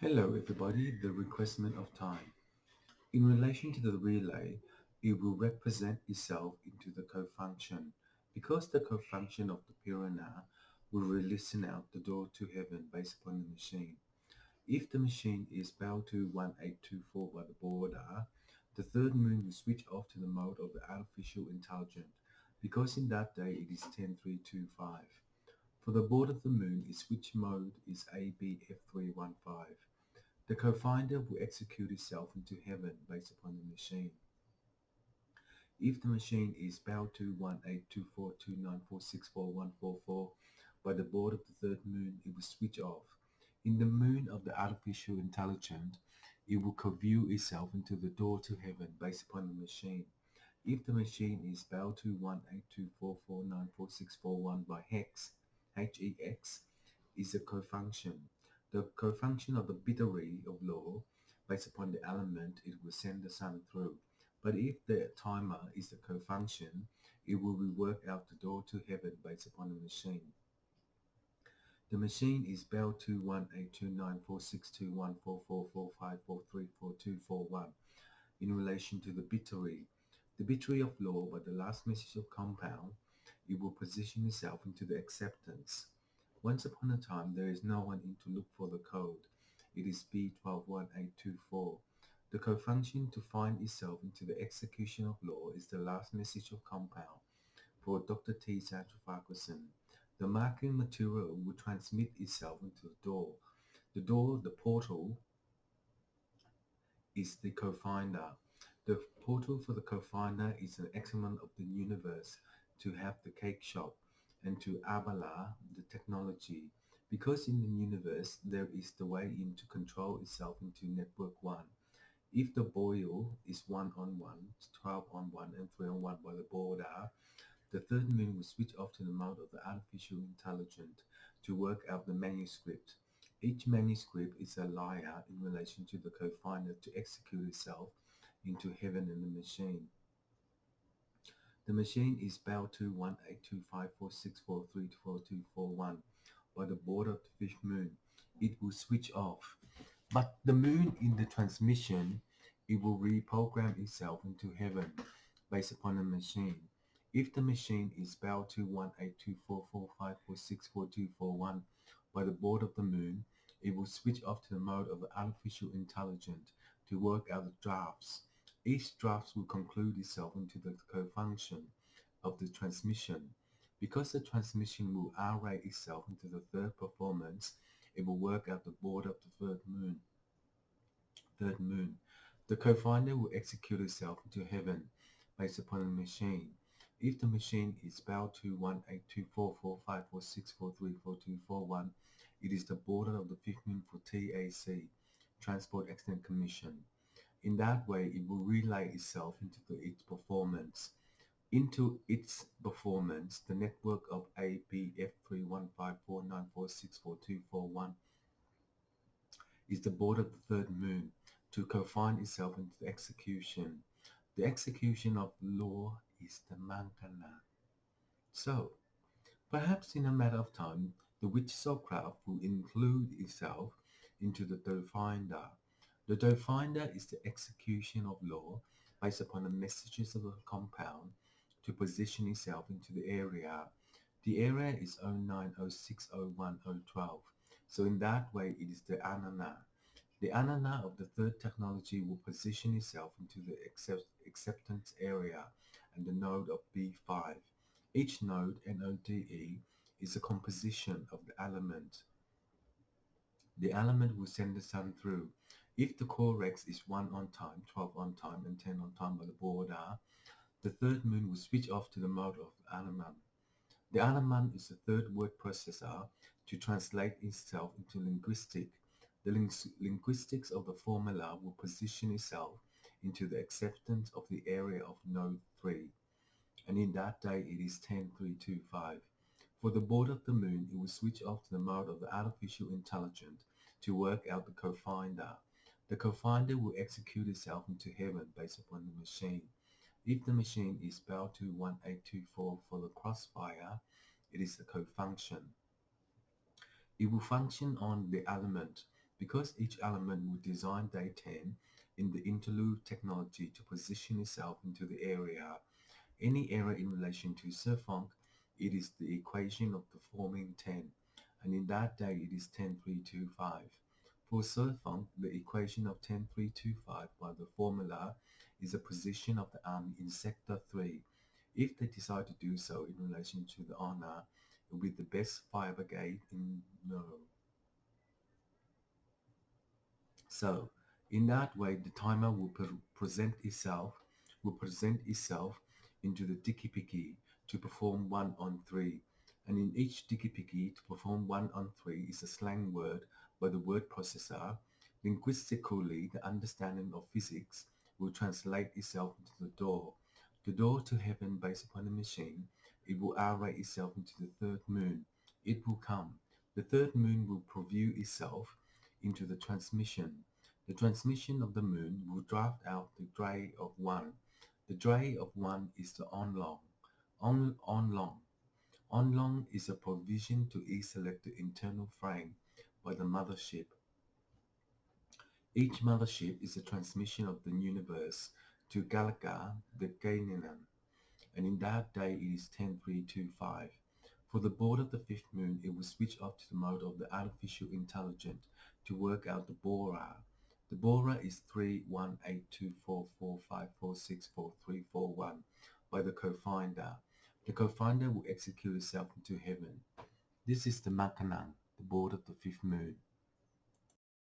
Hello everybody, the requestment of time. In relation to the relay, it will represent itself into the co-function. Because the co-function of the piranha will listen out the door to heaven based upon the machine. If the machine is bound to 1824 by the border, the third moon will switch off to the mode of the artificial intelligence, because in that day it is 10325. For the board of the moon, its switch mode is ABF315. The co-finder will execute itself into heaven based upon the machine. If the machine is bound to 182429464144 by the board of the third moon, it will switch off. In the moon of the artificial intelligence, it will co-view itself into the door to heaven based upon the machine. If the machine is bound to 1824494641 by hex is a co-function. The co-function of the bittery of law, based upon the element, it will send the sun through. But if the timer is the co-function, it will rework out the door to heaven based upon the machine. The machine is bound to 182946214445434241 in relation to the bittery. The bittery of law, by the last message of compound, it will position itself into the acceptance. Once upon a time, there is no one in to look for the code. It is B121824. The co-function to find itself into the execution of law is the last message of compound for Dr. T. Sattva. The marking material will transmit itself into the door. The portal, is the co-finder. The portal for the co-finder is an excellent of the universe to have the cake shop and to Abala the technology, because in the universe there is the way in to control itself into network 1. If the boil is 1 on 1, 12 on 1 and 3 on 1 by the border, the third moon will switch off to the mode of the artificial intelligence to work out the manuscript. Each manuscript is a liar in relation to the co-finder to execute itself into heaven in the machine. The machine is bound to 182546434241 by the border of the fifth moon. It will switch off. But the moon in the transmission, it will reprogram itself into heaven based upon the machine. If the machine is bound to 182445464241 by the board of the moon, it will switch off to the mode of the artificial intelligence to work out the drafts. Each draft will conclude itself into the co-function of the transmission. Because the transmission will array itself into the third performance, it will work out the board of the third moon. The co-finder will execute itself into heaven based upon the machine. If the machine is bound to 18244546434241, it is the border of the fifth moon for TAC, Transport Accident Commission. In that way, it will relay itself its performance. Into its performance, the network of ABF315494644241 is the border of the third moon to confine itself into the execution. The execution of law is the Mankana. So, perhaps in a matter of time, the witch's craft will include itself into the Dawnfinder. The Dawnfinder is the execution of law based upon the messages of the compound to position itself into the area. The area is 09060112. So in that way, it is the Anana. The Anana of the third technology will position itself into the acceptance area and the node of B5. Each node, NODE, is a composition of the element. The element will send the sun through. If the cortex is 1 on time, 12 on time, and 10 on time by the border, the third moon will switch off to the mode of the Anaman. The Anaman is the third word processor to translate itself into linguistic. The linguistics of the formula will position itself into the acceptance of the area of node 3, and in that day it is 10325. For the board of the moon, it will switch off to the mode of the artificial intelligence to work out the co-finder. The co-finder will execute itself into heaven based upon the machine. If the machine is bound to 1824 for the crossfire, it is the co-function. It will function on the element Because each element would design day 10 in the interlude technology to position itself into the area, any error in relation to Serfunk, it is the equation of the forming 10, and in that day it is 10325. For Serfunk, the equation of 10325 by the formula is the position of the army in sector 3. If they decide to do so in relation to the honor, it will be the best fire brigade in no. So, in that way, the timer will present itself into the dicky-picky to perform 1 on 3, and in each dicky-picky to perform 1 on 3 is a slang word by the word processor. Linguistically, the understanding of physics will translate itself into the door. The door to heaven based upon the machine, it will array itself into the third moon. It will come. The third moon will preview itself into the transmission. The transmission of the moon will draft out the dray of one. The dray of one is the onlong. Onlong. Onlong is a provision to e-select the internal frame by the mothership. Each mothership is a transmission of the universe to Galaga, the Gainan, and in that day it is 10325. For the board of the fifth moon, it will switch off to the mode of the artificial intelligence to work out the Bora. The Bora is 3182445464341 by the co-finder. The co-finder will execute itself into heaven. This is the Makanang, the board of the fifth moon.